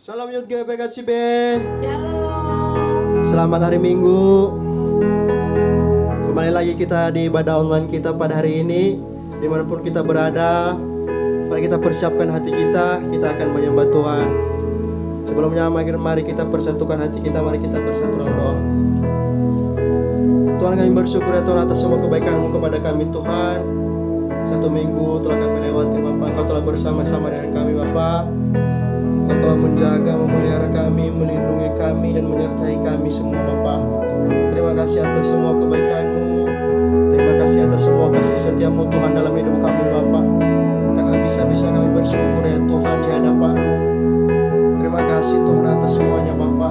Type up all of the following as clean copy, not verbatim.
Salam Youth GPK Ciben. Shalom. Selamat hari Minggu. Kembali lagi kita di ibadah online kita pada hari ini. Dimanapun kita berada, mari kita persiapkan hati kita. Kita akan menyembah Tuhan. Sebelumnya mari kita persatukan hati kita. Mari kita bersatu dalam doa. Tuhan, kami bersyukur ya Tuhan atas semua kebaikan-Mu kepada kami Tuhan. Satu minggu telah kami lewati Bapak. Engkau telah bersama-sama dengan kami Bapak. Engkau telah menjaga, memelihara kami, melindungi kami, dan menyertai kami semua Bapa. Terima kasih atas semua kebaikan-Mu. Terima kasih atas semua kasih setia-Mu Tuhan dalam hidup kami Bapa. Tak habis-habisnya kami bersyukur ya Tuhan di hadapan-Mu. Terima kasih Tuhan atas semuanya Bapa.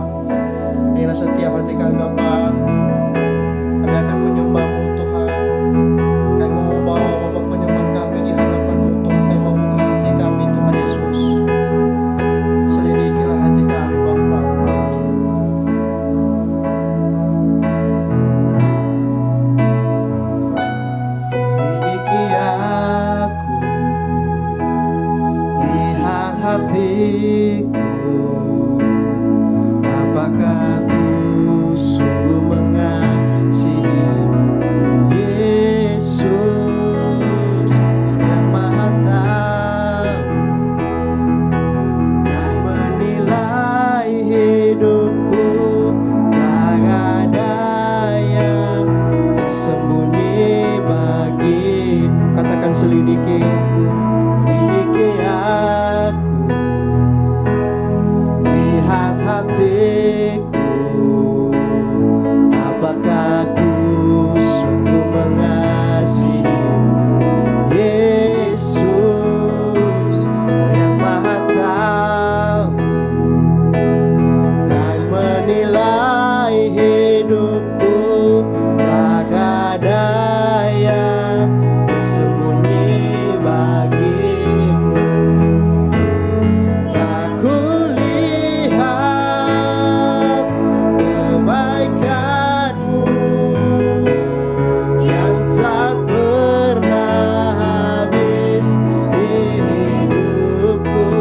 Inilah setiap hati kami Bapa. Kami akan menyembah-Mu Tuhan. Kami mau membawa Bapa penyembahan kami di hadapan-Mu Tuhan. Kami mau buka hati kami Tuhan Yesus. Selidikilah hati kami Bapa. Selidiki aku, lihat hatiku, apakah aku sungguh mengasihi-Mu Yesus yang Maha Tahu dan menilai hidupku. Tak ada yang tersembunyi bagi. Katakan selidiki aku, lihat hatiku, apakah aku sungguh mengasihi-Mu Yesus yang Maha Tahu dan menilai hidupku. Tak ada yang tersembunyi bagi-Mu. Tak kulihat kebaikan-Mu yang tak pernah habis di hidupku.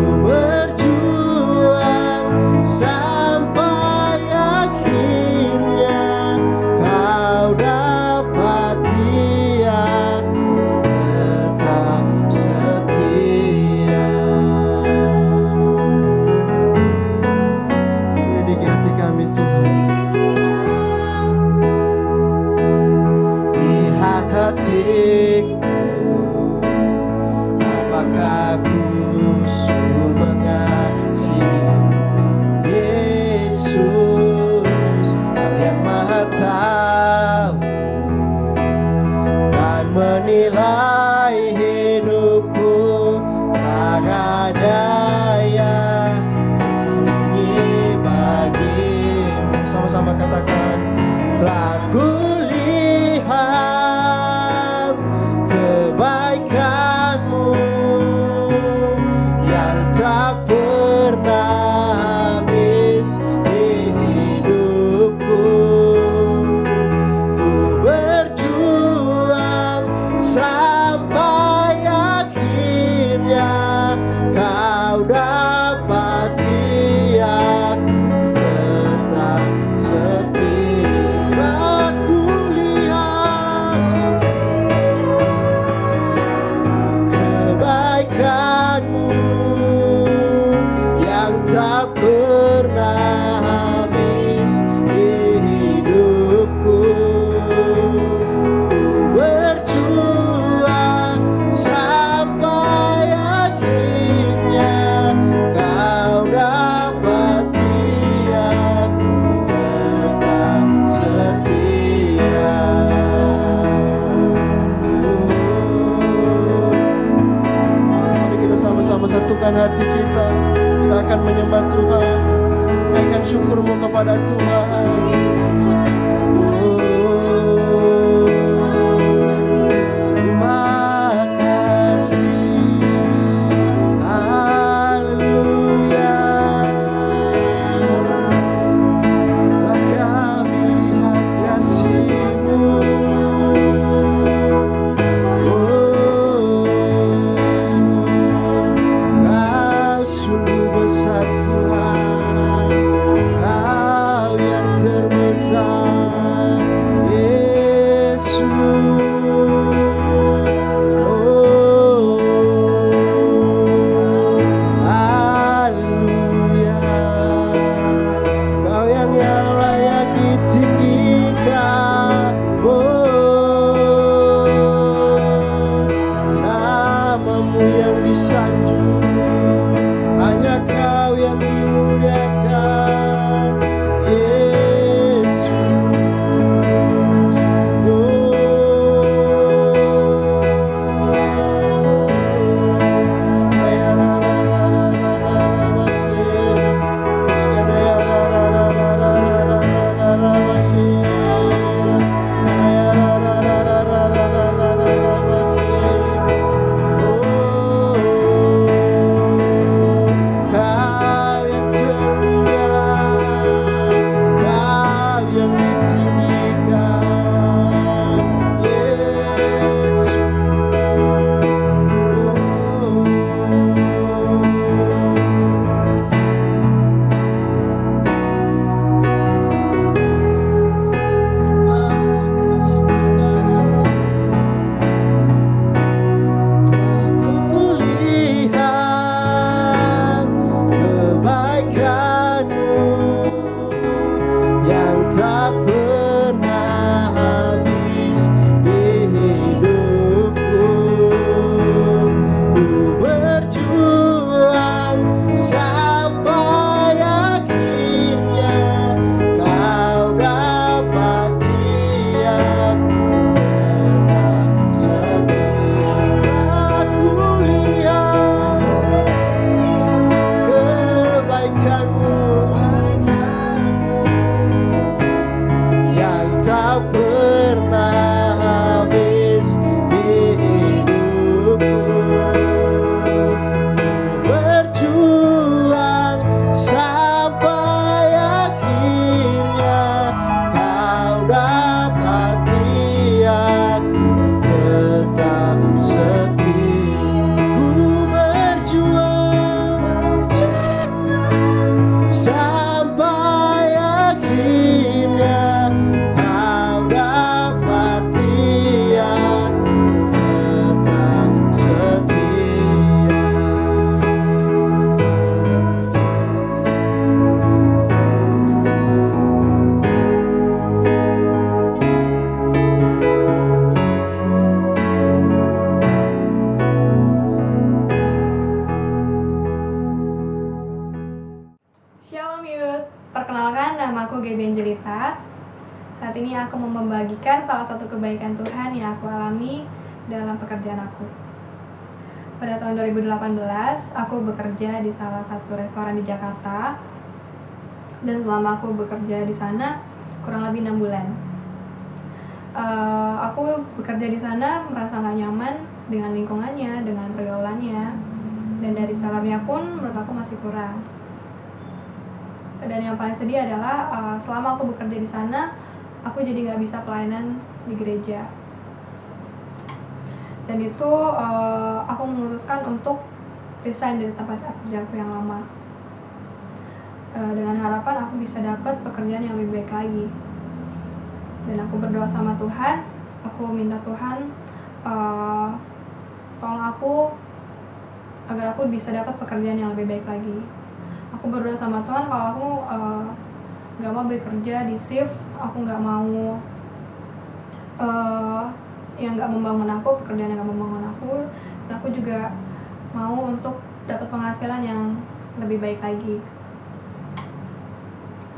Ku berjuang sampai akhirnya Kau dapati aku tetap setia. Selidiki hati kami Tuhan. Lihat hatiku, apakah aku sungguh mengasihi Yesus yang Maha Tahu dan menilai hidupku. Tak ada yang tersembunyi bagi-Mu. Sama-sama katakan, telah kulihat kebaikan-Mu yang tak pernah habis di hidupku. Ku berjuang sampai akhirnya Kau dapati aku tetap setia. Aku lihat kebaikan-Mu yang tak pernah habis di hidupku. Ku berjuang sampai akhirnya Kau dapati aku tetap setia. Mari kita sama-sama satukan hati kita. Kita akan menyembah Tuhan, naikkan syukur-Mu kepada Tuhan. Terima kasih, haleluya. Telah kami lihat kasih-Mu. Kau tak pernah habis di hidupku. Ku berjuang sampai akhirnya kau dapati aku tetap setia. Ku lihat kebaikanmu yang tak pernah habis di hidupku. Berjuang sampai akhirnya kau dapati aku tetap setia. Ku berjuang sampai akhirnya kau dapati aku tetap setia. Shalom Youth, perkenalkan nama aku Gaby Angelita. Saat ini aku mau membagikan salah satu kebaikan Tuhan yang aku alami dalam pekerjaan aku. Pada tahun 2018, aku bekerja di salah satu restoran di Jakarta. Dan selama aku bekerja di sana, kurang lebih 6 bulan. Aku bekerja di sana merasa gak nyaman dengan lingkungannya, dengan pergaulannya. Dan dari salarnya pun menurut aku masih kurang. Dan yang paling sedih adalah selama aku bekerja di sana, aku jadi nggak bisa pelayanan di gereja. Dan itu aku memutuskan untuk resign dari tempat kerja aku yang lama, dengan harapan aku bisa dapat pekerjaan yang lebih baik lagi. Dan aku berdoa sama Tuhan, aku minta Tuhan tolong aku agar aku bisa dapat pekerjaan yang lebih baik lagi. Aku berdoa sama Tuhan kalau aku gak mau bekerja di shift, aku gak mau yang gak membangun aku, pekerjaan yang gak membangun aku. Dan aku juga mau untuk dapat penghasilan yang lebih baik lagi.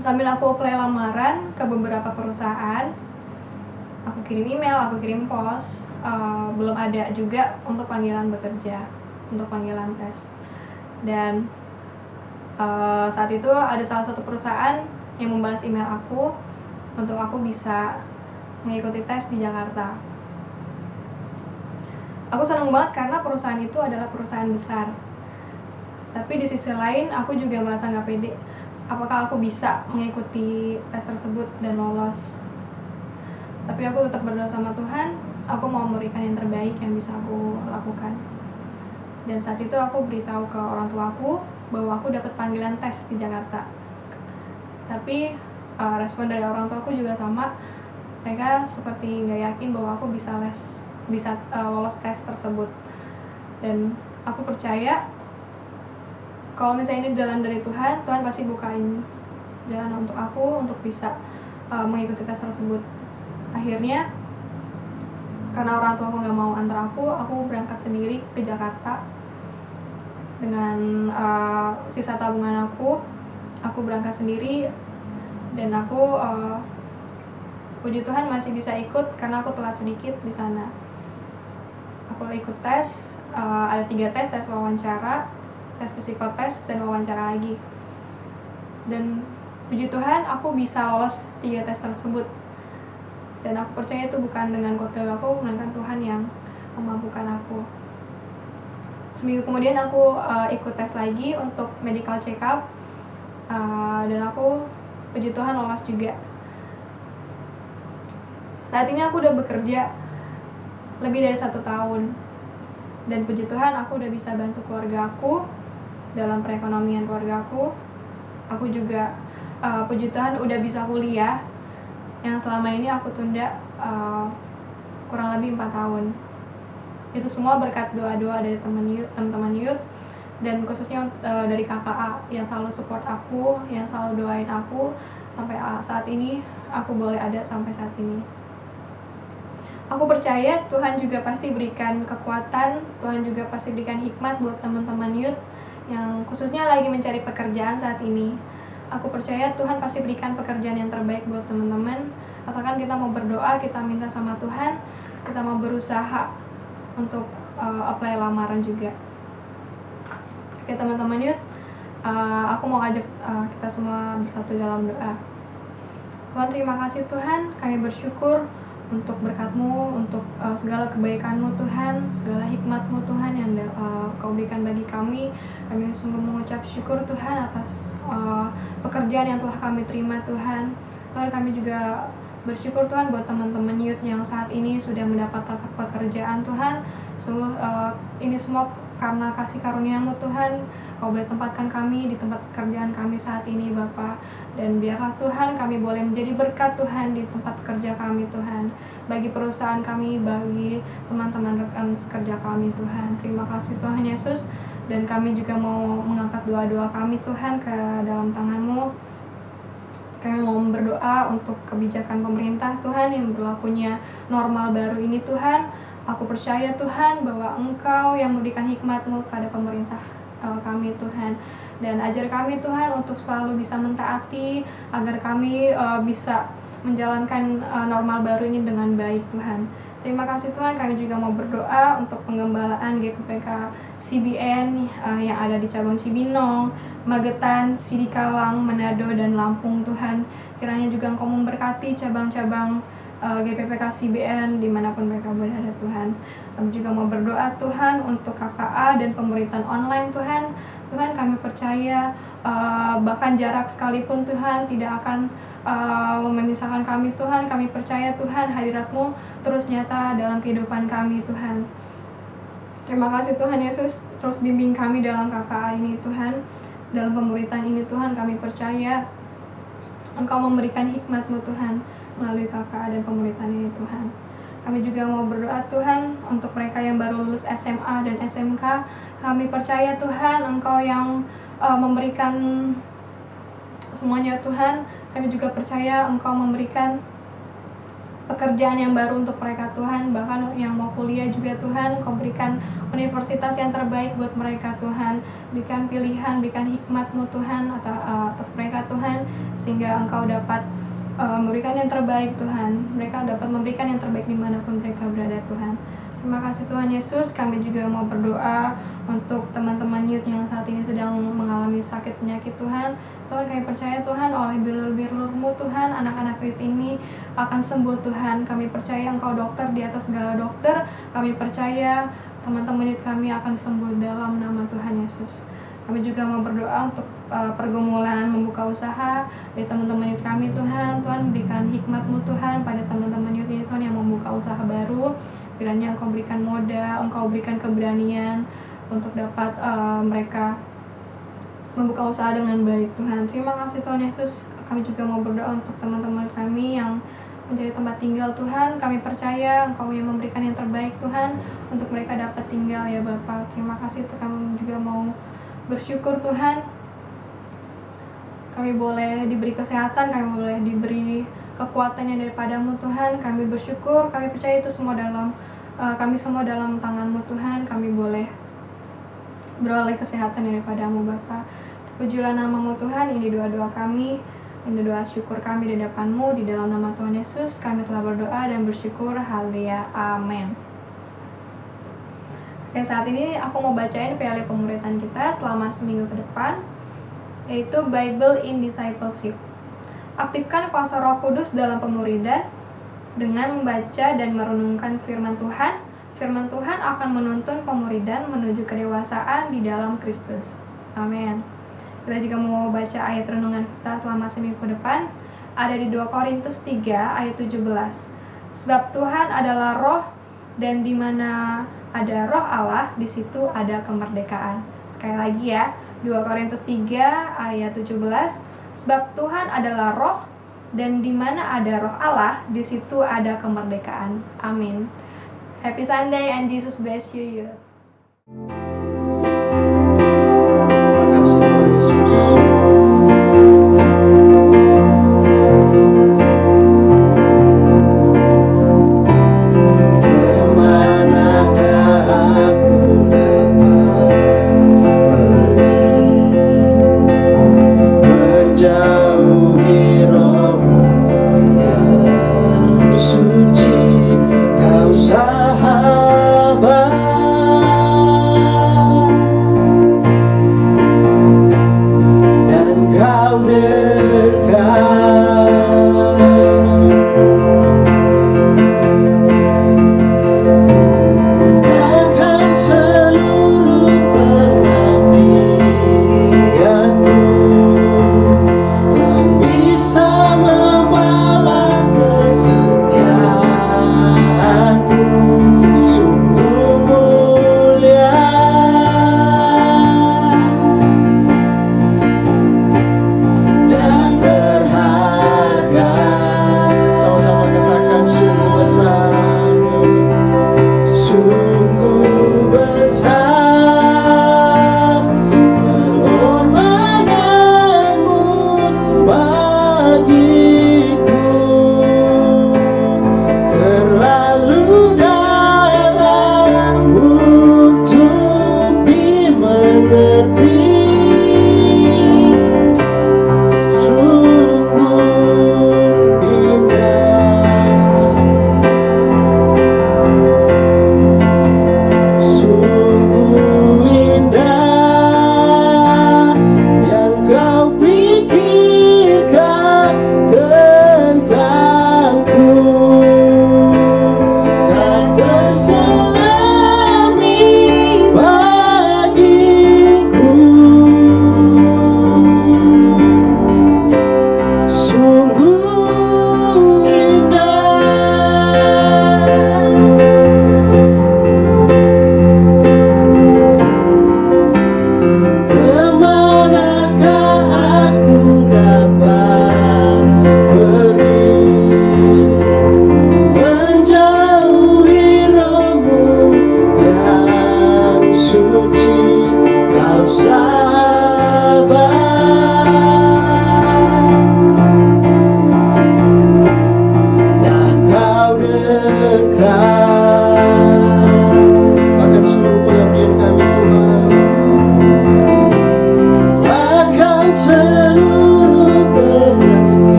Sambil aku apply lamaran ke beberapa perusahaan, aku kirim email, aku kirim pos, belum ada juga untuk panggilan bekerja, untuk panggilan tes. Dan saat itu ada salah satu perusahaan yang membalas email aku untuk aku bisa mengikuti tes di Jakarta. Aku senang banget karena perusahaan itu adalah perusahaan besar. Tapi di sisi lain aku juga merasa gak pede. Apakah aku bisa mengikuti tes tersebut dan lolos? Tapi aku tetap berdoa sama Tuhan, aku mau memberikan yang terbaik yang bisa aku lakukan. Dan saat itu aku beritahu ke orang tuaku bahwa aku dapat panggilan tes di Jakarta. Tapi respon dari orang tuaku juga sama. Mereka seperti nggak yakin bahwa aku bisa lolos tes tersebut. Dan aku percaya kalau misalnya ini jalan dari Tuhan, Tuhan pasti bukain jalan untuk aku untuk bisa mengikuti tes tersebut. Akhirnya karena orang tua aku nggak mau antar aku berangkat sendiri ke Jakarta dengan sisa tabungan aku berangkat sendiri. Dan aku puji Tuhan masih bisa ikut karena aku telat sedikit di sana. Aku ikut tes, ada 3 tes wawancara, tes psikotes, dan wawancara lagi. Dan puji Tuhan aku bisa lolos 3 tes tersebut. Dan aku percaya itu bukan dengan kuat aku, melainkan Tuhan yang memampukan aku. Seminggu kemudian aku ikut tes lagi untuk medical check up, dan aku puji Tuhan lolos juga. Saat ini aku udah bekerja lebih dari 1 tahun, dan puji Tuhan aku udah bisa bantu keluarga aku dalam perekonomian keluarga aku. Aku juga puji Tuhan udah bisa kuliah yang selama ini aku tunda kurang lebih 4 tahun. Itu semua berkat doa-doa dari teman-teman youth, dan khususnya dari KKA yang selalu support aku, yang selalu doain aku sampai saat ini aku boleh ada sampai saat ini. Aku percaya Tuhan juga pasti berikan kekuatan, Tuhan juga pasti berikan hikmat buat teman-teman youth yang khususnya lagi mencari pekerjaan saat ini. Aku percaya Tuhan pasti berikan pekerjaan yang terbaik buat teman-teman, asalkan kita mau berdoa, kita minta sama Tuhan, kita mau berusaha untuk apply lamaran juga. Oke teman-teman youth, aku mau ajak kita semua bersatu dalam doa. Tuhan, terima kasih Tuhan, kami bersyukur untuk berkat-Mu, untuk segala kebaikan-Mu Tuhan, segala hikmat-Mu Tuhan yang Kau berikan bagi kami. Kami sungguh mengucap syukur Tuhan atas pekerjaan yang telah kami terima Tuhan. Tuhan, kami juga bersyukur Tuhan buat teman-teman youth yang saat ini sudah mendapatkan pekerjaan Tuhan. Sungguh ini semua karena kasih karunia-Mu Tuhan. Kau boleh tempatkan kami di tempat pekerjaan kami saat ini Bapa. Dan biarlah Tuhan kami boleh menjadi berkat Tuhan di tempat kerja kami Tuhan, bagi perusahaan kami, bagi teman-teman rekan kerja kami Tuhan. Terima kasih Tuhan Yesus. Dan kami juga mau mengangkat doa-doa kami Tuhan ke dalam tangan-Mu. Kami mau berdoa untuk kebijakan pemerintah Tuhan yang berlakunya normal baru ini Tuhan. Aku percaya Tuhan bahwa Engkau yang memberikan hikmat-Mu pada pemerintah kami Tuhan, dan ajar kami Tuhan untuk selalu bisa mentaati agar kami bisa menjalankan normal baru ini dengan baik Tuhan. Terima kasih Tuhan, kami juga mau berdoa untuk penggembalaan GPPK CBN yang ada di cabang Cibinong, Magetan, Sidikalang, Manado, dan Lampung Tuhan. Kiranya juga Engkau memberkati cabang-cabang GPPK CBN dimanapun mereka berada Tuhan. Kami juga mau berdoa Tuhan untuk KKA dan pemuritan online Tuhan. Tuhan, kami percaya bahkan jarak sekalipun Tuhan tidak akan memisahkan kami Tuhan. Kami percaya Tuhan hadirat-Mu terus nyata dalam kehidupan kami Tuhan. Terima kasih Tuhan Yesus, terus bimbing kami dalam KKA ini Tuhan. Dalam pemuritan ini Tuhan, kami percaya Engkau memberikan hikmat-Mu Tuhan melalui KKA dan pemuritan ini Tuhan. Kami juga mau berdoa Tuhan untuk mereka yang baru lulus SMA dan SMK. Kami percaya Tuhan Engkau yang memberikan semuanya Tuhan. Kami juga percaya Engkau memberikan pekerjaan yang baru untuk mereka Tuhan. Bahkan yang mau kuliah juga Tuhan, Engkau berikan universitas yang terbaik buat mereka Tuhan. Berikan pilihan, berikan hikmat-Mu Tuhan atas mereka Tuhan, sehingga Engkau dapat memberikan yang terbaik Tuhan. Mereka dapat memberikan yang terbaik dimanapun mereka berada Tuhan. Terima kasih Tuhan Yesus. Kami juga mau berdoa untuk teman-teman youth yang saat ini sedang mengalami sakit penyakit Tuhan. Tuhan, kami percaya Tuhan oleh bilur-bilur-Mu Tuhan, anak-anak youth ini akan sembuh Tuhan. Kami percaya Engkau dokter di atas segala dokter. Kami percaya teman-teman youth kami akan sembuh dalam nama Tuhan Yesus. Kami juga mau berdoa untuk pergumulan membuka usaha dari teman-teman youth kami Tuhan. Tuhan, berikan hikmat-Mu Tuhan pada teman-teman youth ini Tuhan yang membuka usaha baru. Kiranya Engkau berikan modal, Engkau berikan keberanian untuk dapat mereka membuka usaha dengan baik Tuhan. Terima kasih Tuhan Yesus. Kami juga mau berdoa untuk teman-teman kami yang menjadi tempat tinggal Tuhan. Kami percaya Engkau yang memberikan yang terbaik Tuhan untuk mereka dapat tinggal ya Bapa. Terima kasih. Kami juga mau bersyukur Tuhan, kami boleh diberi kesehatan, kami boleh diberi kekuatan yang daripada-Mu Tuhan. Kami bersyukur, kami percaya itu semua kami semua dalam tangan-Mu Tuhan. Kami boleh beroleh kesehatan yang daripada-Mu Bapa. Pujilah nama-Mu Tuhan. Ini doa-doa kami, ini doa syukur kami di hadapan-Mu. Di dalam nama Tuhan Yesus kami telah berdoa dan bersyukur. Haleluya, amin. Oke, saat ini aku mau bacain PL pemuritan kita selama seminggu ke depan, yaitu Bible in Discipleship. Aktifkan kuasa Roh Kudus dalam pemuridan dengan membaca dan merenungkan firman Tuhan. Firman Tuhan akan menuntun pemuridan menuju kedewasaan di dalam Kristus. Amin. Kita juga mau baca ayat renungan kita selama seminggu ke depan. Ada di 2 Korintus 3 ayat 17. Sebab Tuhan adalah Roh, dan di mana ada Roh Allah, di situ ada kemerdekaan. Sekali lagi ya, 2 Korintus 3 ayat 17. Sebab Tuhan adalah Roh, dan di mana ada Roh Allah, di situ ada kemerdekaan. Amin. Happy Sunday and Jesus bless you. Terima kasih Tuhan Yesus.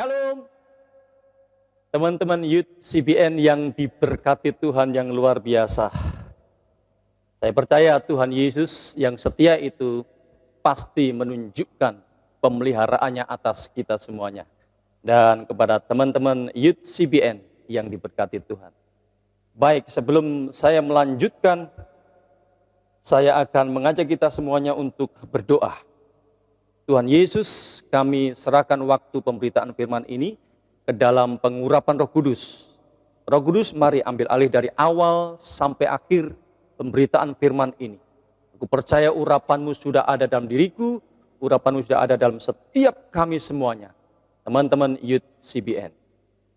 Shalom. Teman-teman Youth CBN yang diberkati Tuhan yang luar biasa. Saya percaya Tuhan Yesus yang setia itu pasti menunjukkan pemeliharaannya atas kita semuanya. Dan kepada teman-teman Youth CBN yang diberkati Tuhan. Baik, sebelum saya melanjutkan, saya akan mengajak kita semuanya untuk berdoa. Tuhan Yesus, kami serahkan waktu pemberitaan firman ini ke dalam pengurapan Roh Kudus. Roh Kudus, mari ambil alih dari awal sampai akhir pemberitaan firman ini. Aku percaya urapanmu sudah ada dalam diriku, urapanmu sudah ada dalam setiap kami semuanya. Teman-teman Youth CBN.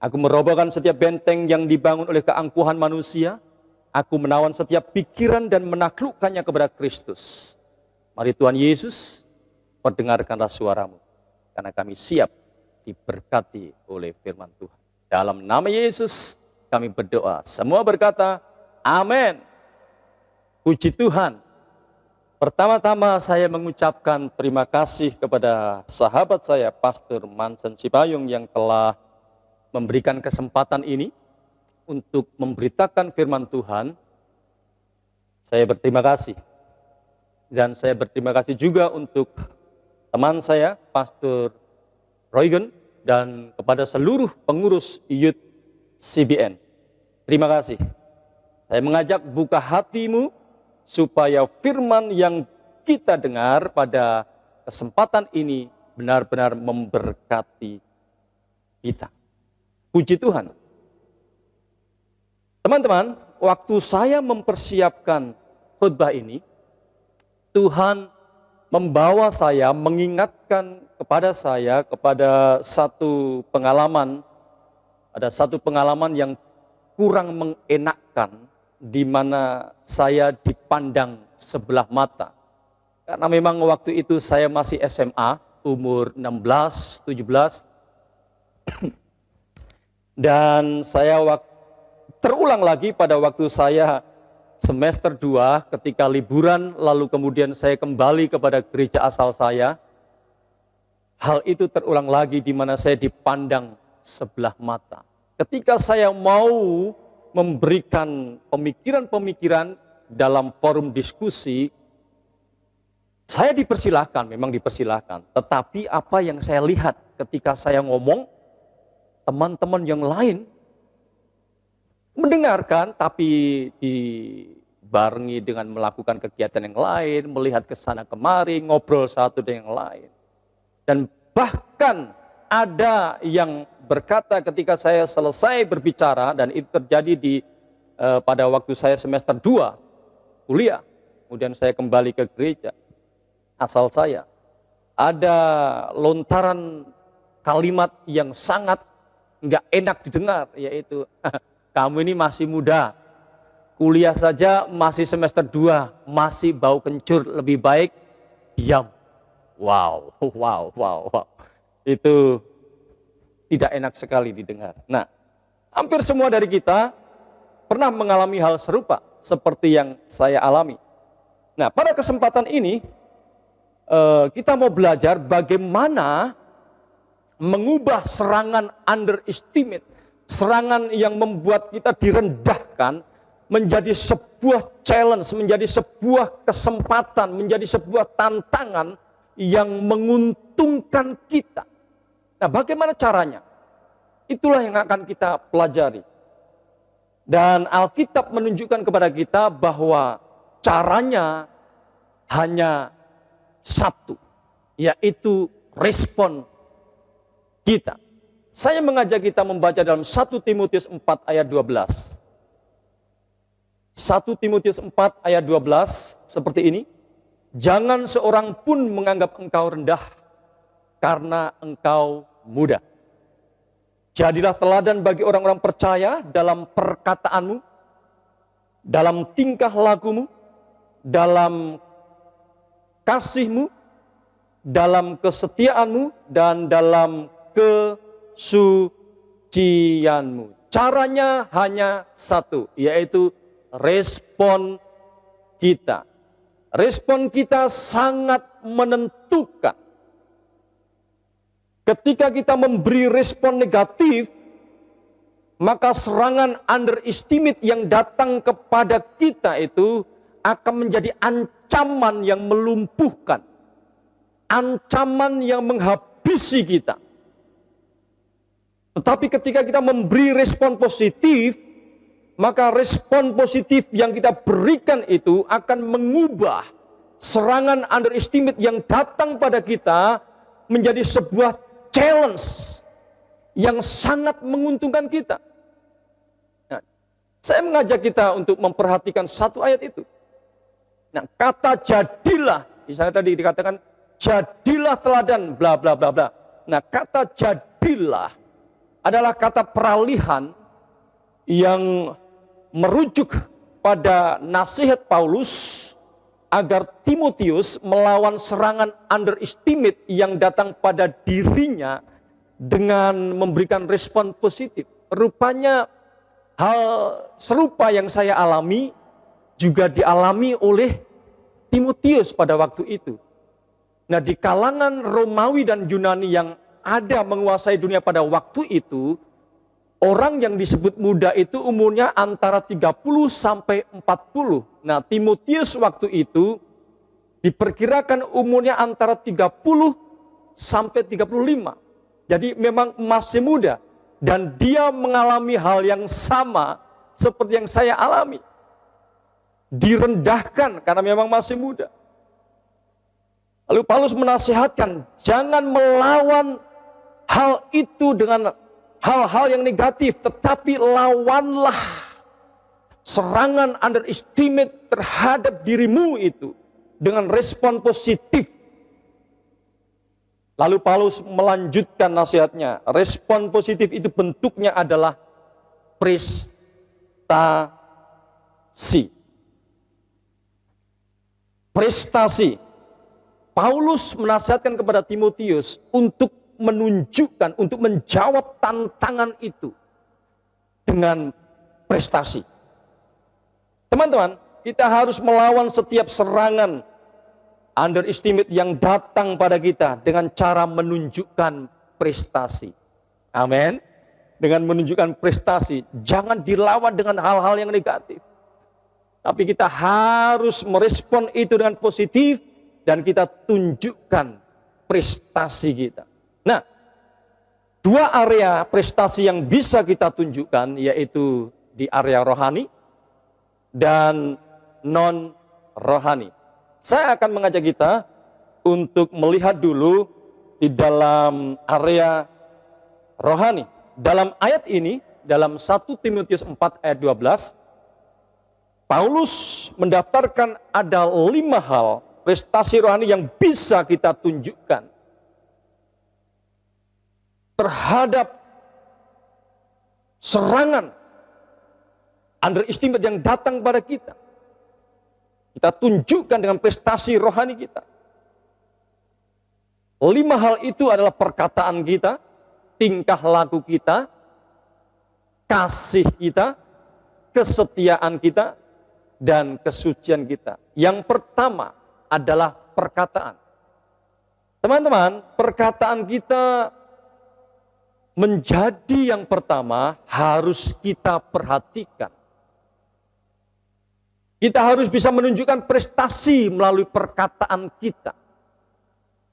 Aku merobohkan setiap benteng yang dibangun oleh keangkuhan manusia. Aku menawan setiap pikiran dan menaklukkannya kepada Kristus. Mari Tuhan Yesus, perdengarkanlah suaramu, karena kami siap diberkati oleh firman Tuhan. Dalam nama Yesus kami berdoa. Semua berkata, amin. Puji Tuhan. Pertama-tama saya mengucapkan terima kasih kepada sahabat saya, Pastor Mansen Sipayung, yang telah memberikan kesempatan ini untuk memberitakan firman Tuhan. Saya berterima kasih. Dan saya berterima kasih juga untuk teman saya, Pastor Roygen, dan kepada seluruh pengurus Youth CBN. Terima kasih. Saya mengajak buka hatimu supaya firman yang kita dengar pada kesempatan ini benar-benar memberkati kita. Puji Tuhan. Teman-teman, waktu saya mempersiapkan khotbah ini, Tuhan membawa saya, mengingatkan kepada saya, kepada satu pengalaman, ada satu pengalaman yang kurang mengenakkan, di mana saya dipandang sebelah mata. Karena memang waktu itu saya masih SMA, umur 16, 17, dan saya terulang lagi pada waktu saya semester 2 ketika liburan, lalu kemudian saya kembali kepada gereja asal saya. Hal itu terulang lagi di mana saya dipandang sebelah mata. Ketika saya mau memberikan pemikiran-pemikiran dalam forum diskusi, saya dipersilahkan, memang dipersilahkan. Tetapi apa yang saya lihat ketika saya ngomong, teman-teman yang lain mendengarkan, tapi dibarengi dengan melakukan kegiatan yang lain, melihat ke sana kemari, ngobrol satu dengan yang lain. Dan bahkan ada yang berkata ketika saya selesai berbicara, dan itu terjadi pada waktu saya semester 2 kuliah, kemudian saya kembali ke gereja asal saya, ada lontaran kalimat yang sangat nggak enak didengar, yaitu kamu ini masih muda, kuliah saja masih semester 2, masih bau kencur, lebih baik diam. Wow. Itu tidak enak sekali didengar. Nah, hampir semua dari kita pernah mengalami hal serupa seperti yang saya alami. Nah, pada kesempatan ini kita mau belajar bagaimana mengubah serangan underestimate, serangan yang membuat kita direndahkan, menjadi sebuah challenge, menjadi sebuah kesempatan, menjadi sebuah tantangan yang menguntungkan kita. Nah, bagaimana caranya? Itulah yang akan kita pelajari. Dan Alkitab menunjukkan kepada kita bahwa caranya hanya satu, yaitu respon kita. Saya mengajak kita membaca dalam 1 Timotius 4 ayat 12. 1 Timotius 4 ayat 12 seperti ini. Jangan seorang pun menganggap engkau rendah karena engkau muda. Jadilah teladan bagi orang-orang percaya dalam perkataanmu, dalam tingkah lakumu, dalam kasihmu, dalam kesetiaanmu, dan dalam kesucianmu. Caranya hanya satu, yaitu respon kita. Respon kita sangat menentukan. Ketika kita memberi respon negatif, maka serangan underestimate yang datang kepada kita itu akan menjadi ancaman yang melumpuhkan, ancaman yang menghabisi kita. Tetapi ketika kita memberi respon positif, maka respon positif yang kita berikan itu akan mengubah serangan underestimate yang datang pada kita menjadi sebuah challenge yang sangat menguntungkan kita. Nah, saya mengajak kita untuk memperhatikan satu ayat itu. Nah, kata jadilah, misalnya tadi dikatakan jadilah teladan bla bla bla bla. Nah, kata jadilah adalah kata peralihan yang merujuk pada nasihat Paulus agar Timotius melawan serangan underestimate yang datang pada dirinya dengan memberikan respon positif. Rupanya hal serupa yang saya alami juga dialami oleh Timotius pada waktu itu. Nah, di kalangan Romawi dan Yunani yang ada menguasai dunia pada waktu itu, orang yang disebut muda itu umurnya antara 30 sampai 40. Nah, Timotius waktu itu diperkirakan umurnya antara 30 sampai 35. Jadi memang masih muda. Dan dia mengalami hal yang sama seperti yang saya alami. Direndahkan karena memang masih muda. Lalu Paulus menasihatkan, jangan melawan hal itu dengan hal-hal yang negatif, tetapi lawanlah serangan underestimate terhadap dirimu itu dengan respon positif. Lalu Paulus melanjutkan nasihatnya, respon positif itu bentuknya adalah prestasi. Prestasi. Paulus menasihatkan kepada Timotius untuk menunjukkan, untuk menjawab tantangan itu dengan prestasi. Teman-teman, kita harus melawan setiap serangan underestimate yang datang pada kita dengan cara menunjukkan prestasi. Amin. Dengan menunjukkan prestasi, jangan dilawan dengan hal-hal yang negatif. Tapi kita harus merespon itu dengan positif dan kita tunjukkan prestasi kita. Nah, dua area prestasi yang bisa kita tunjukkan yaitu di area rohani dan non-rohani. Saya akan mengajak kita untuk melihat dulu di dalam area rohani. Dalam ayat ini, dalam 1 Timotius 4 ayat 12, Paulus mendaftarkan ada 5 hal prestasi rohani yang bisa kita tunjukkan terhadap serangan underestimate yang datang pada kita. Kita tunjukkan dengan prestasi rohani kita. 5 hal itu adalah perkataan kita, tingkah laku kita, kasih kita, kesetiaan kita, dan kesucian kita. Yang pertama adalah perkataan. Teman-teman, perkataan kita menjadi yang pertama harus kita perhatikan. Kita harus bisa menunjukkan prestasi melalui perkataan kita.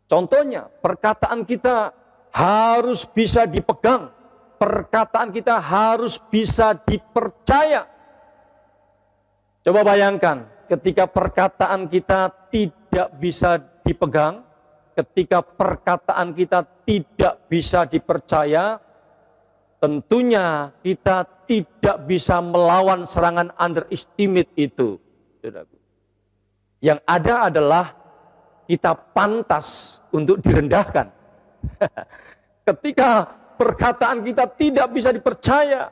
Contohnya, perkataan kita harus bisa dipegang. Perkataan kita harus bisa dipercaya. Coba bayangkan, ketika perkataan kita tidak bisa dipegang, ketika perkataan kita tidak bisa dipercaya, tentunya kita tidak bisa melawan serangan underestimate itu. Yang ada adalah kita pantas untuk direndahkan. Ketika perkataan kita tidak bisa dipercaya,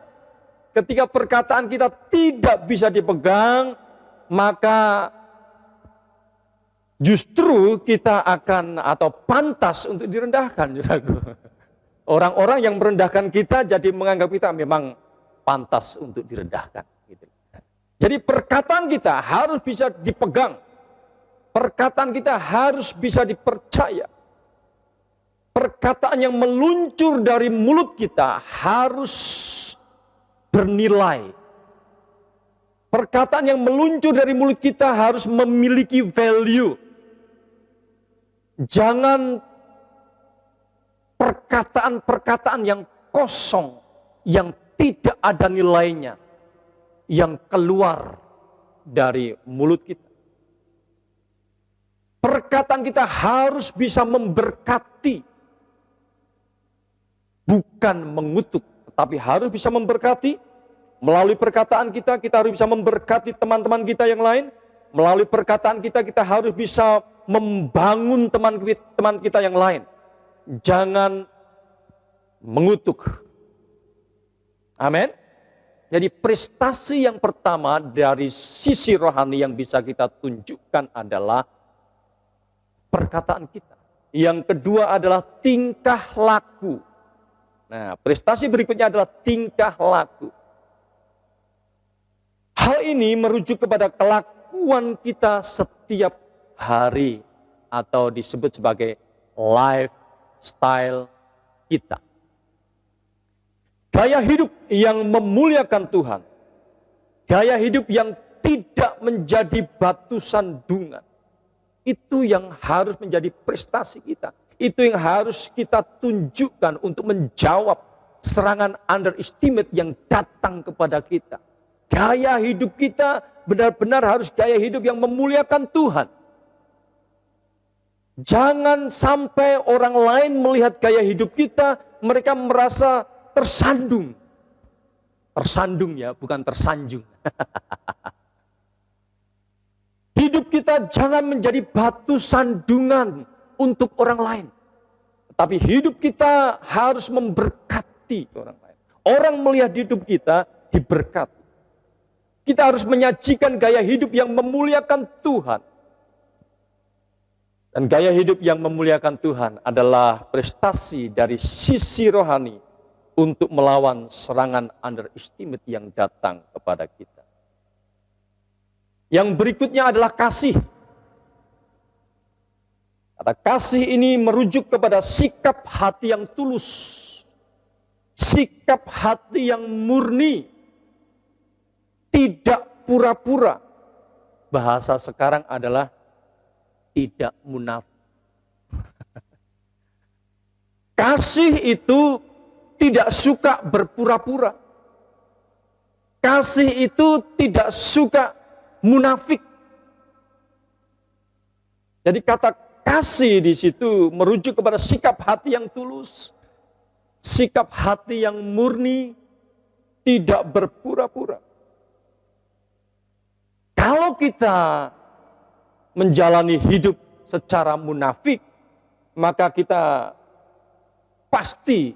ketika perkataan kita tidak bisa dipegang, maka justru kita akan atau pantas untuk direndahkan. Orang-orang yang merendahkan kita jadi menganggap kita memang pantas untuk direndahkan. Jadi perkataan kita harus bisa dipegang. Perkataan kita harus bisa dipercaya. perkataan yang meluncur dari mulut kita harus bernilai. Perkataan yang meluncur dari mulut kita harus memiliki value. Jangan perkataan-perkataan yang kosong, yang tidak ada nilainya, yang keluar dari mulut kita. Perkataan kita harus bisa memberkati, bukan mengutuk, tetapi harus bisa memberkati. Melalui perkataan kita, kita harus bisa memberkati teman-teman kita yang lain. Melalui perkataan kita, kita harus bisa membangun teman kita yang lain. Jangan mengutuk. Amin. Jadi prestasi yang pertama dari sisi rohani yang bisa kita tunjukkan adalah perkataan kita. Yang kedua adalah tingkah laku. Nah, prestasi berikutnya adalah tingkah laku. Hal ini merujuk kepada kelakuan kita setiap hari atau disebut sebagai lifestyle kita. Gaya hidup yang memuliakan Tuhan, gaya hidup yang tidak menjadi batu sandungan, itu yang harus menjadi prestasi kita. Itu yang harus kita tunjukkan untuk menjawab serangan underestimate yang datang kepada kita. Gaya hidup kita benar-benar harus gaya hidup yang memuliakan Tuhan. Jangan sampai orang lain melihat gaya hidup kita, mereka merasa tersandung. Tersandung ya, bukan tersanjung. Hidup kita jangan menjadi batu sandungan untuk orang lain. Tapi hidup kita harus memberkati orang lain. Orang melihat hidup kita diberkati. Kita harus menyajikan gaya hidup yang memuliakan Tuhan. Dan gaya hidup yang memuliakan Tuhan adalah prestasi dari sisi rohani untuk melawan serangan underestimate yang datang kepada kita. Yang berikutnya adalah kasih. Kata kasih ini merujuk kepada sikap hati yang tulus. Sikap hati yang murni. Tidak pura-pura. Bahasa sekarang adalah tidak munafik. Kasih itu tidak suka berpura-pura. Kasih itu tidak suka munafik. Jadi kata kasih di situ merujuk kepada sikap hati yang tulus. Sikap hati yang murni, tidak berpura-pura. Kalau kita menjalani hidup secara munafik, maka kita pasti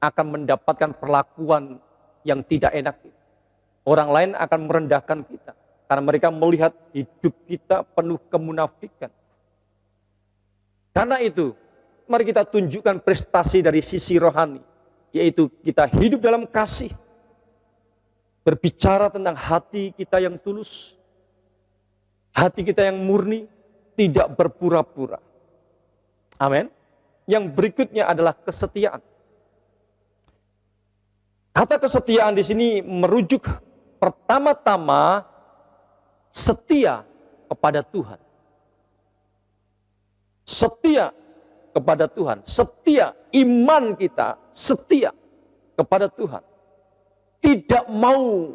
akan mendapatkan perlakuan yang tidak enak. Orang lain akan merendahkan kita, karena mereka melihat hidup kita penuh kemunafikan. Karena itu, mari kita tunjukkan prestasi dari sisi rohani, yaitu kita hidup dalam kasih, berbicara tentang hati kita yang tulus, hati kita yang murni, tidak berpura-pura. Amin. Yang berikutnya adalah kesetiaan. Kata kesetiaan di sini merujuk pertama-tama setia kepada Tuhan. Setia kepada Tuhan, setia iman kita, setia kepada Tuhan. Tidak mau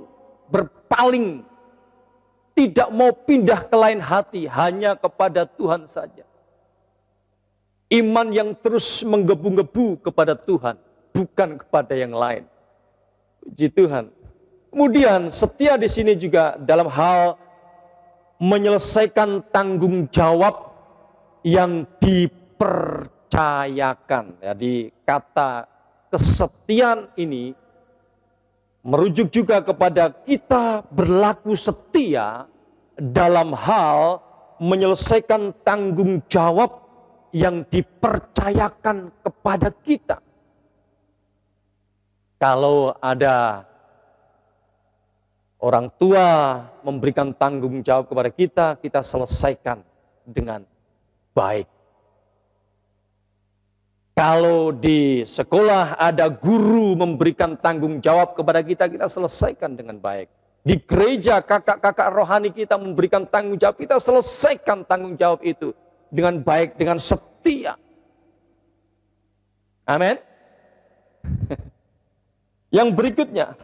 berpaling, tidak mau pindah ke lain hati, hanya kepada Tuhan saja. Iman yang terus menggebu-gebu kepada Tuhan, bukan kepada yang lain. Puji Tuhan. Kemudian setia di sini juga dalam hal menyelesaikan tanggung jawab yang dipercayakan. Jadi kata kesetiaan ini merujuk juga kepada kita berlaku setia dalam hal menyelesaikan tanggung jawab yang dipercayakan kepada kita. Kalau ada orang tua memberikan tanggung jawab kepada kita, kita selesaikan dengan baik. Kalau di sekolah ada guru memberikan tanggung jawab kepada kita, kita selesaikan dengan baik. Di gereja kakak-kakak rohani kita memberikan tanggung jawab, kita selesaikan tanggung jawab itu dengan baik, dengan setia. Amin. Yang berikutnya,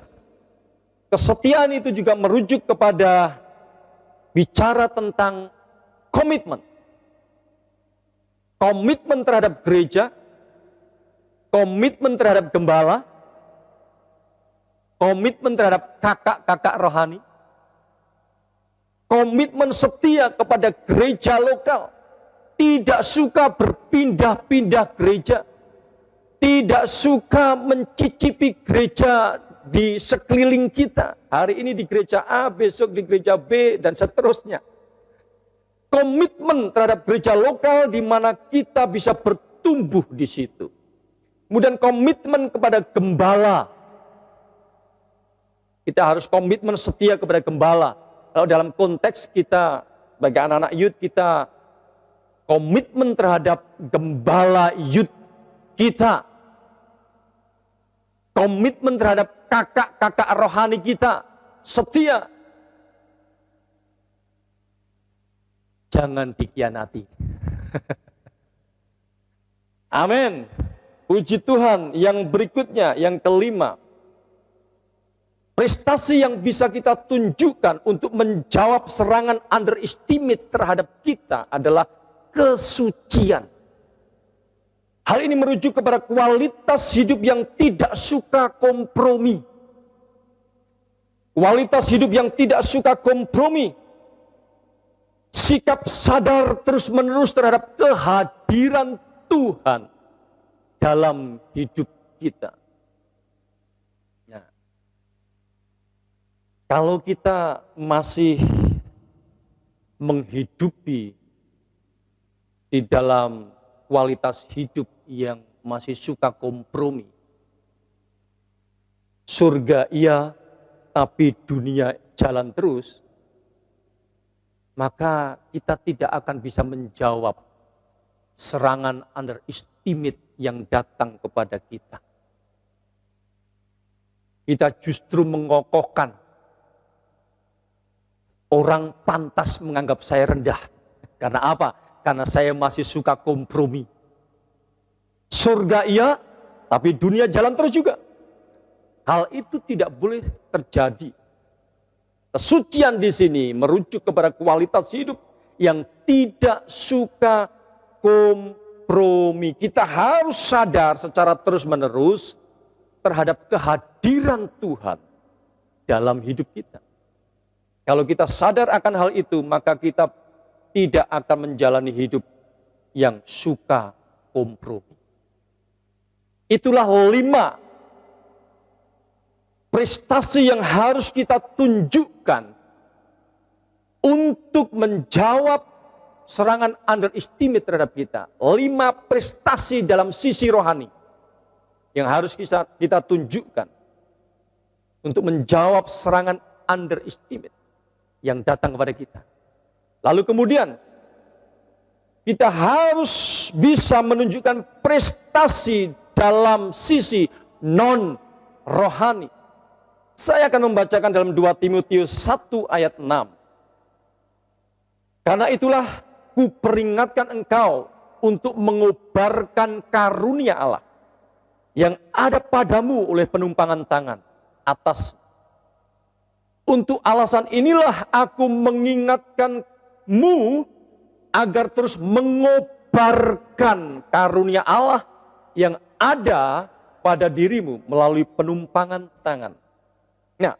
kesetiaan itu juga merujuk kepada bicara tentang komitmen. Komitmen terhadap gereja, komitmen terhadap gembala, komitmen terhadap kakak-kakak rohani, komitmen setia kepada gereja lokal, tidak suka berpindah-pindah gereja, tidak suka mencicipi gereja di sekeliling kita. Hari ini di gereja A, besok di gereja B, dan seterusnya. Komitmen terhadap gereja lokal di mana kita bisa bertumbuh di situ. Kemudian komitmen kepada gembala. Kita harus komitmen setia kepada gembala. Kalau dalam konteks kita sebagai anak-anak youth, kita komitmen terhadap gembala youth kita. Komitmen terhadap kakak-kakak rohani kita. Setia. Jangan dikhianati. Amin. Puji Tuhan. Yang berikutnya, yang kelima. Prestasi yang bisa kita tunjukkan untuk menjawab serangan underestimate terhadap kita adalah kesucian. Hal ini merujuk kepada kualitas hidup yang tidak suka kompromi. Kualitas hidup yang tidak suka kompromi. Sikap sadar terus-menerus terhadap kehadiran Tuhan dalam hidup kita. Nah, kalau kita masih menghidupi di dalam kualitas hidup yang masih suka kompromi, surga iya, tapi dunia jalan terus, maka kita tidak akan bisa menjawab serangan underestimate yang datang kepada kita. Kita justru mengokohkan. Orang pantas menganggap saya rendah. Karena apa? Karena saya masih suka kompromi. Surga iya, tapi dunia jalan terus juga. Hal itu tidak boleh terjadi. Kesucian di sini merujuk kepada kualitas hidup yang tidak suka kompromi. Kita harus sadar secara terus-menerus terhadap kehadiran Tuhan dalam hidup kita. Kalau kita sadar akan hal itu, maka kita tidak akan menjalani hidup yang suka kompromi. Itulah 5 prestasi yang harus kita tunjukkan untuk menjawab serangan underestimate terhadap kita. 5 prestasi dalam sisi rohani yang harus kita tunjukkan untuk menjawab serangan underestimate yang datang kepada kita. Lalu kemudian kita harus bisa menunjukkan prestasi dalam sisi non-rohani. Saya akan membacakan dalam 2 Timotius 1 ayat 6. Karena itulah kuperingatkan engkau untuk mengobarkan karunia Allah yang ada padamu oleh penumpangan tangan atas. Untuk alasan inilah aku mengingatkanmu agar terus mengobarkan karunia Allah yang ada pada dirimu melalui penumpangan tangan. Nah,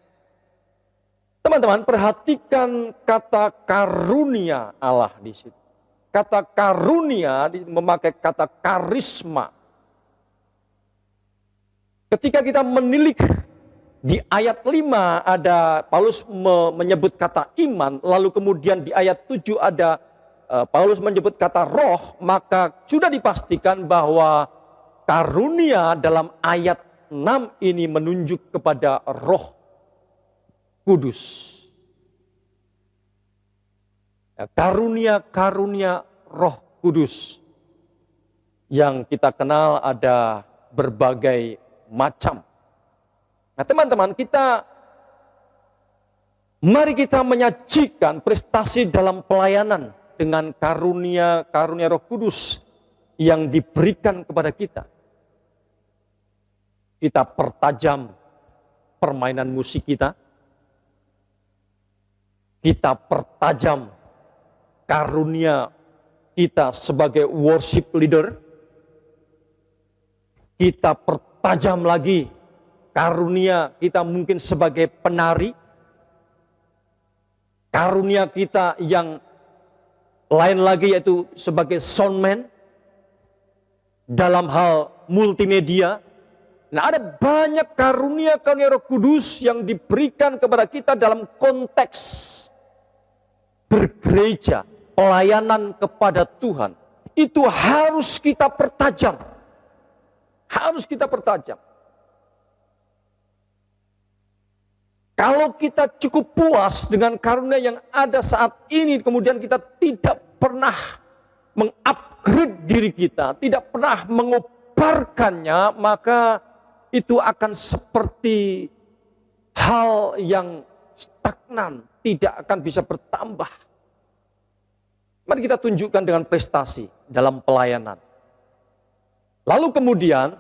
teman-teman perhatikan kata karunia Allah di situ. Kata karunia memakai kata karisma. Ketika kita menilik di ayat 5 ada Paulus menyebut kata iman, lalu kemudian di ayat 7 ada Paulus menyebut kata roh, maka sudah dipastikan bahwa karunia dalam ayat 6 ini menunjuk kepada Roh Kudus. Karunia-karunia Roh Kudus. yang kita kenal ada berbagai macam. Nah teman-teman, mari kita menyajikan prestasi dalam pelayanan dengan karunia Roh Kudus yang diberikan kepada kita. Kita pertajam permainan musik kita. Kita pertajam karunia kita sebagai worship leader. Kita pertajam lagi karunia kita mungkin sebagai penari. Karunia kita yang lain lagi yaitu sebagai soundman. Dalam hal multimedia. Nah, ada banyak karunia Roh Kudus yang diberikan kepada kita dalam konteks bergereja, pelayanan kepada Tuhan. Itu harus kita pertajam. Harus kita pertajam. Kalau kita cukup puas dengan karunia yang ada saat ini, kemudian kita tidak pernah mengupgrade diri kita, tidak pernah mengobarkannya, maka itu akan seperti hal yang stagnan, tidak akan bisa bertambah. Mari kita tunjukkan dengan prestasi dalam pelayanan. Lalu kemudian,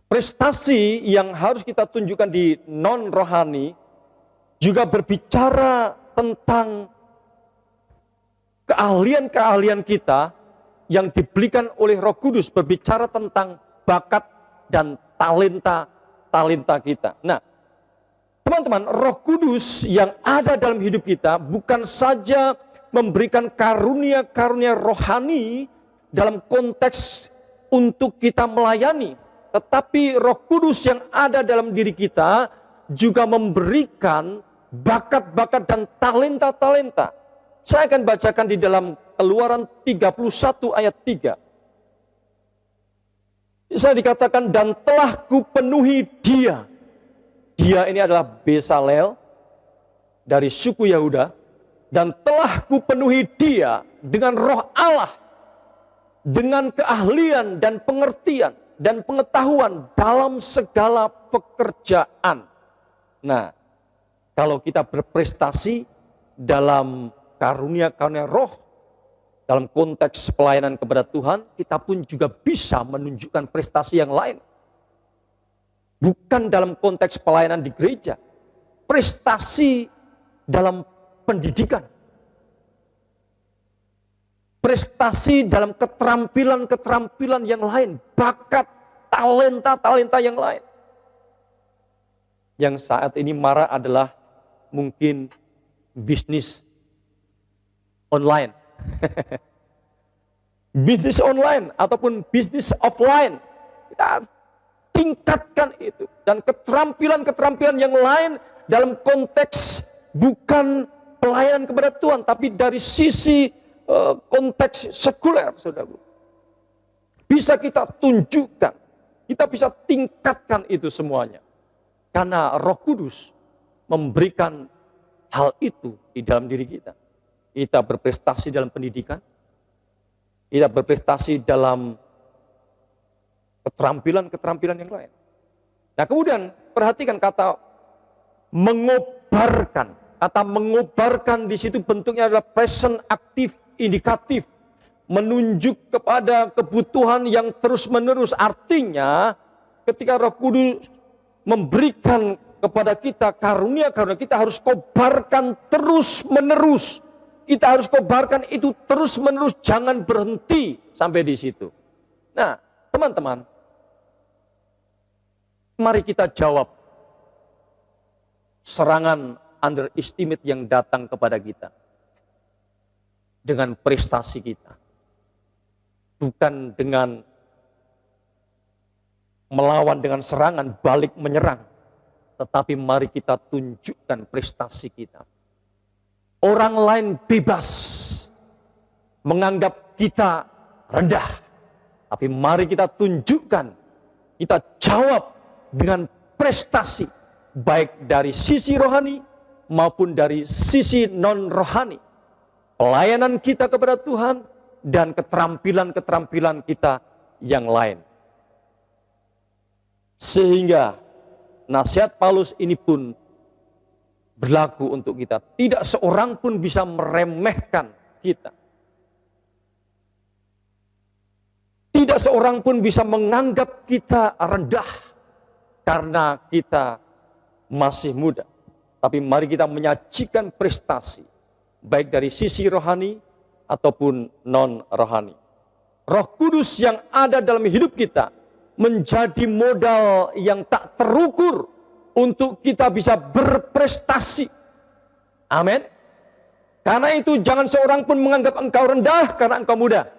prestasi yang harus kita tunjukkan di non-rohani juga berbicara tentang keahlian-keahlian kita yang diberikan oleh Roh Kudus, berbicara tentang bakat dan talenta kita. Nah, teman-teman, Roh Kudus yang ada dalam hidup kita bukan saja memberikan karunia-karunia rohani dalam konteks untuk kita melayani, tetapi Roh Kudus yang ada dalam diri kita juga memberikan bakat-bakat dan talenta-talenta. Saya akan bacakan di dalam Keluaran 31 ayat 3. Saya dikatakan, dan telah kupenuhi dia. Dia ini adalah Besalel dari suku Yehuda. Dan telah kupenuhi dia dengan roh Allah. Dengan keahlian dan pengertian dan pengetahuan dalam segala pekerjaan. Nah, kalau kita berprestasi dalam karunia-karunia roh, dalam konteks pelayanan kepada Tuhan, kita pun juga bisa menunjukkan prestasi yang lain. Bukan dalam konteks pelayanan di gereja. Prestasi dalam pendidikan. Prestasi dalam keterampilan-keterampilan yang lain. Bakat, talenta-talenta yang lain. Yang saat ini marak adalah mungkin bisnis online. Bisnis online ataupun bisnis offline. Kita tingkatkan itu. Dan keterampilan-keterampilan yang lain dalam konteks bukan pelayanan kepada Tuhan, tapi dari sisi konteks sekuler, saudara. Bisa kita tunjukkan, kita bisa tingkatkan itu semuanya. Karena Roh Kudus memberikan hal itu di dalam diri kita. Kita berprestasi dalam pendidikan, kita berprestasi dalam keterampilan-keterampilan yang lain. Nah kemudian perhatikan kata mengobarkan. Kata mengobarkan di situ bentuknya adalah present aktif indikatif. Menunjuk kepada kebutuhan yang terus-menerus. Artinya ketika Roh Kudus memberikan kepada kita karunia-karunia, kita harus kobarkan terus-menerus. Kita harus kobarkan itu terus-menerus, jangan berhenti sampai di situ. Nah, teman-teman, mari kita jawab serangan underestimate yang datang kepada kita dengan prestasi kita. Bukan dengan melawan dengan serangan, balik menyerang. Tetapi mari kita tunjukkan prestasi kita. Orang lain bebas menganggap kita rendah. Tapi mari kita tunjukkan, kita jawab dengan prestasi. Baik dari sisi rohani maupun dari sisi non-rohani. Pelayanan kita kepada Tuhan dan keterampilan-keterampilan kita yang lain. Sehingga nasihat Paulus ini pun berlaku untuk kita. Tidak seorang pun bisa meremehkan kita. Tidak seorang pun bisa menganggap kita rendah karena kita masih muda. Tapi mari kita menyajikan prestasi, baik dari sisi rohani ataupun non-rohani. Roh Kudus yang ada dalam hidup kita menjadi modal yang tak terukur untuk kita bisa berprestasi. Amin. Karena itu jangan seorang pun menganggap engkau rendah karena engkau muda.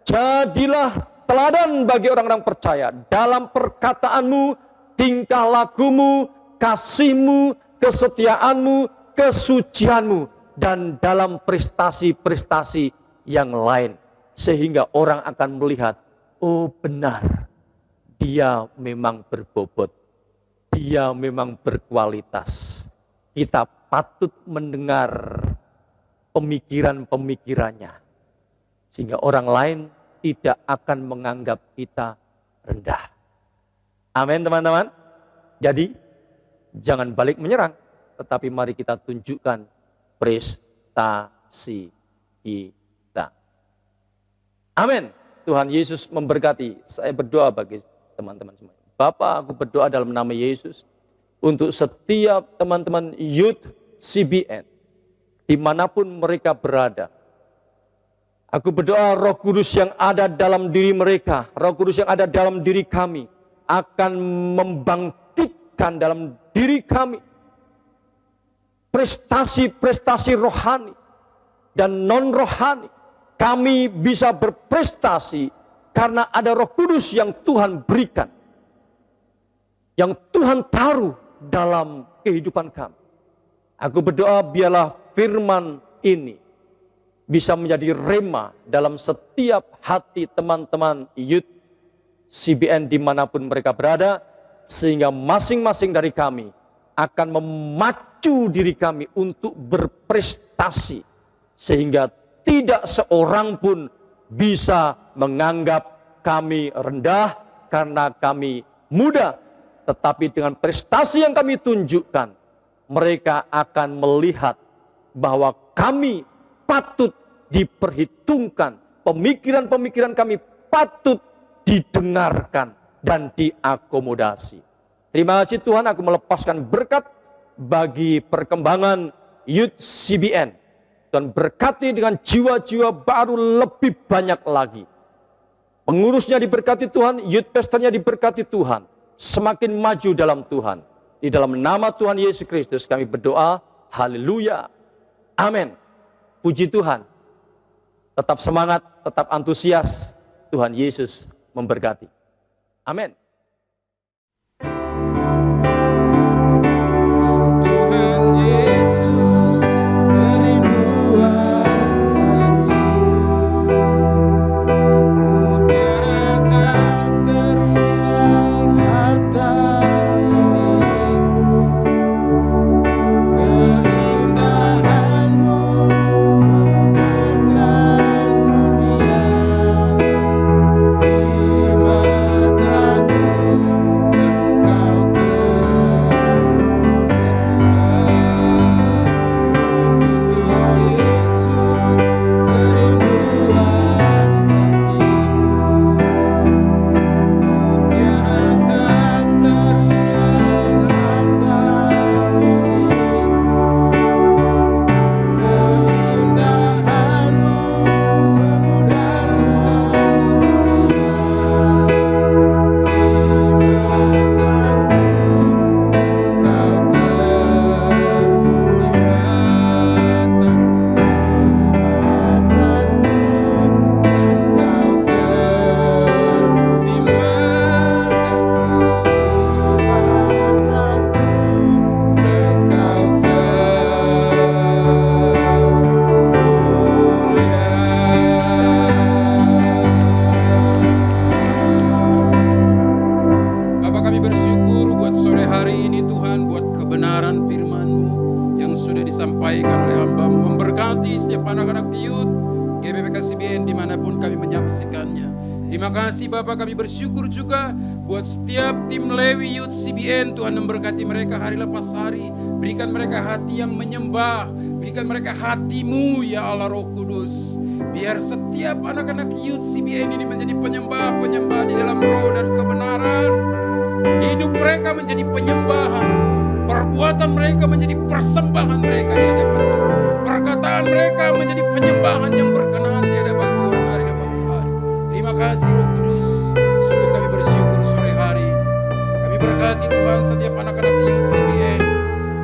Jadilah teladan bagi orang-orang percaya dalam perkataanmu, tingkah lakumu, kasihmu, kesetiaanmu, kesucianmu, dan dalam prestasi-prestasi yang lain. Sehingga orang akan melihat, oh benar, dia memang berbobot, dia memang berkualitas. Kita patut mendengar pemikiran-pemikirannya. Sehingga orang lain tidak akan menganggap kita rendah. Amin teman-teman. Jadi jangan balik menyerang, tetapi mari kita tunjukkan prestasi kita. Amin. Tuhan Yesus memberkati. Saya berdoa bagi teman-teman semua. Bapa, aku berdoa dalam nama Yesus untuk setiap teman-teman youth CBN dimanapun mereka berada. Aku berdoa Roh Kudus yang ada dalam diri mereka, Roh Kudus yang ada dalam diri kami akan membangkitkan dalam diri kami prestasi-prestasi rohani dan non-rohani. Kami bisa berprestasi karena ada Roh Kudus yang Tuhan berikan, yang Tuhan taruh dalam kehidupan kami. Aku berdoa biarlah firman ini bisa menjadi rema dalam setiap hati teman-teman youth CBN dimanapun mereka berada, sehingga masing-masing dari kami akan memacu diri kami untuk berprestasi, sehingga tidak seorang pun bisa menganggap kami rendah karena kami muda, tetapi dengan prestasi yang kami tunjukkan, mereka akan melihat bahwa kami patut diperhitungkan, pemikiran-pemikiran kami patut didengarkan dan diakomodasi. Terima kasih Tuhan, aku melepaskan berkat bagi perkembangan Youth CBN. Dan berkati dengan jiwa-jiwa baru lebih banyak lagi. Pengurusnya diberkati Tuhan, youth pastornya diberkati Tuhan. Semakin maju dalam Tuhan. Di dalam nama Tuhan Yesus Kristus kami berdoa, haleluya, amin. Puji Tuhan. Tetap semangat, tetap antusias. Tuhan Yesus memberkati. Amin. Tuhan Yesus, kerinduan hatiku, mutiara tak terhilang harta milikmu, keindahanmu memancarkan dunia. Di mataku engkau Tuhan Yesus, kerinduan hatiku, mutiara tak terhilang harta milikmu, keindahanmu memudahkan dunia. Di mataku engkau termulia, Bapa, kami bersyukur buat sore hari ini Tuhan, buat kebenaran firman-Mu yang sudah disampaikan oleh hamba-Mu, memberkati setiap anak-anak youth GBPK CBN dimanapun kami menyaksikannya. Terima kasih Bapak, kami bersyukur juga buat setiap tim Lewi Youth CBN. Tuhan memberkati mereka hari lepas hari. Berikan mereka hati yang menyembah. Berikan mereka hati-Mu ya Allah Roh Kudus. Biar setiap anak-anak Youth CBN ini menjadi penyembah-penyembah di dalam roh dan kebenaran. Hidup mereka menjadi penyembahan. Perbuatan mereka menjadi persembahan mereka di hadapan Tuhan. Perkataan mereka menjadi penyembahan yang berkenan di hadapan Tuhan hari lepas hari. Terima kasih Roh Kudus. Sungguh kami bersyukur sore hari ini. Kami berkati Tuhan setiap anak-anak Youth CBN.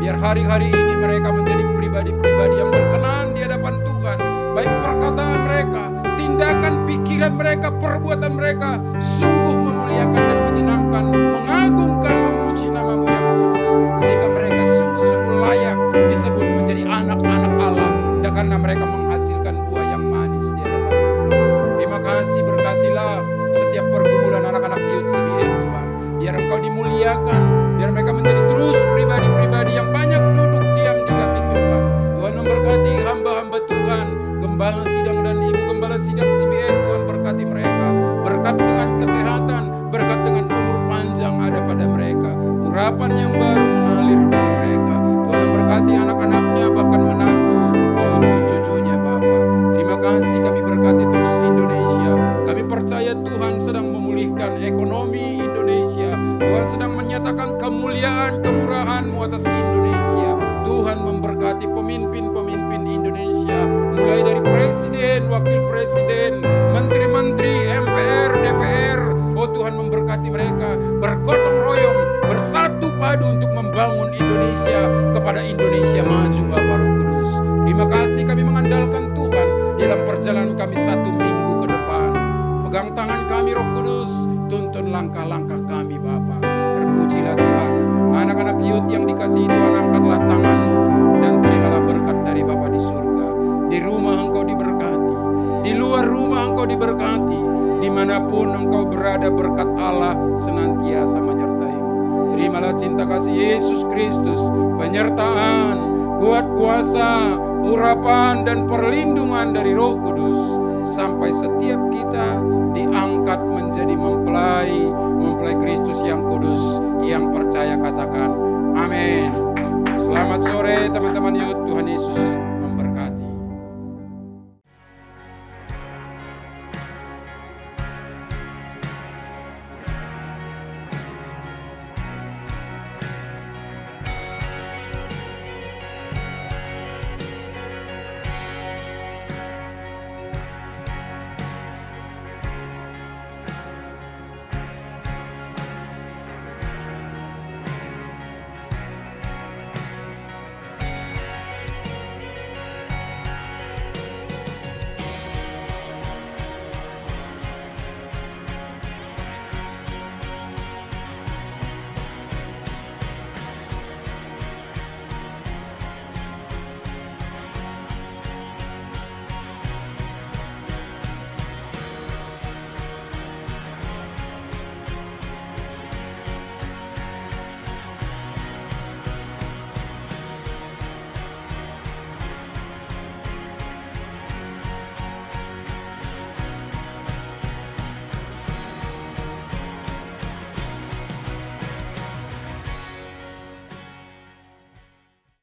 Biar hari-hari ini mereka menjadi pribadi-pribadi yang berkenan di hadapan Tuhan. Baik perkataan mereka, tindakan, pikiran mereka, perbuatan mereka sungguh memuliakan dan menyenangkan, mengagungkan, memuji nama-Mu yang kudus. Sehingga mereka sungguh-sungguh layak disebut menjadi anak-anak Allah. Dan karena mereka menghasilkan buah yang manis di hadapan Tuhan. Terima kasih, berkatilah setiap pergumulan anak-anak Youth CBN Tuhan. Biar Engkau dimuliakan, biar mereka menjadi terus pribadi-pribadi yang banyak duduk diam di kaki Tuhan. Tuhan memberkati hamba-hamba Tuhan, Gembala Sidang dan Ibu Gembala Sidang CBN. Tuhan berkati mereka, berkat dengan kesehatan, berkat dengan umur panjang ada pada mereka, urapan yang baru mengalir bagi mereka. Tuhan memberkati anak-anaknya, bahkan menantu, cucu-cucunya Bapa. Terima kasih, kami berkati terus Indonesia. Kami percaya Tuhan sedang memulihkan ekonomi Indonesia. Tuhan sedang menyatakan kemuliaan, kemurahan-Mu atas Indonesia. Tuhan memberkati pemimpin-pemimpin Indonesia, mulai dari presiden, wakil presiden, menteri-menteri, MPR, DPR. Oh Tuhan memberkati mereka, bergotong royong, bersatu padu untuk membangun Indonesia kepada Indonesia maju Bapa Roh Kudus. Terima kasih, kami mengandalkan Tuhan dalam perjalanan kami 1 minggu ke depan. Pegang tangan kami Roh Kudus, tuntun langkah-langkah kami Bapa. Terpujilah Tuhan. Anak-anak Youth yang dikasihi Tuhan, angkatlah tangan-Mu dan terimalah berkat dari Bapa di surga. Di rumah Engkau diberkati, di luar rumah Engkau diberkati, dimanapun Engkau berada berkat Allah senantiasa menyertai-Mu. Terimalah cinta kasih Yesus Kristus, penyertaan, kuat kuasa, urapan dan perlindungan dari Roh Kudus, sampai setiap kita diangkat menjadi mempelai Kristus yang kudus, yang percaya katakan amin. Selamat sore teman-teman Youth, Tuhan Yesus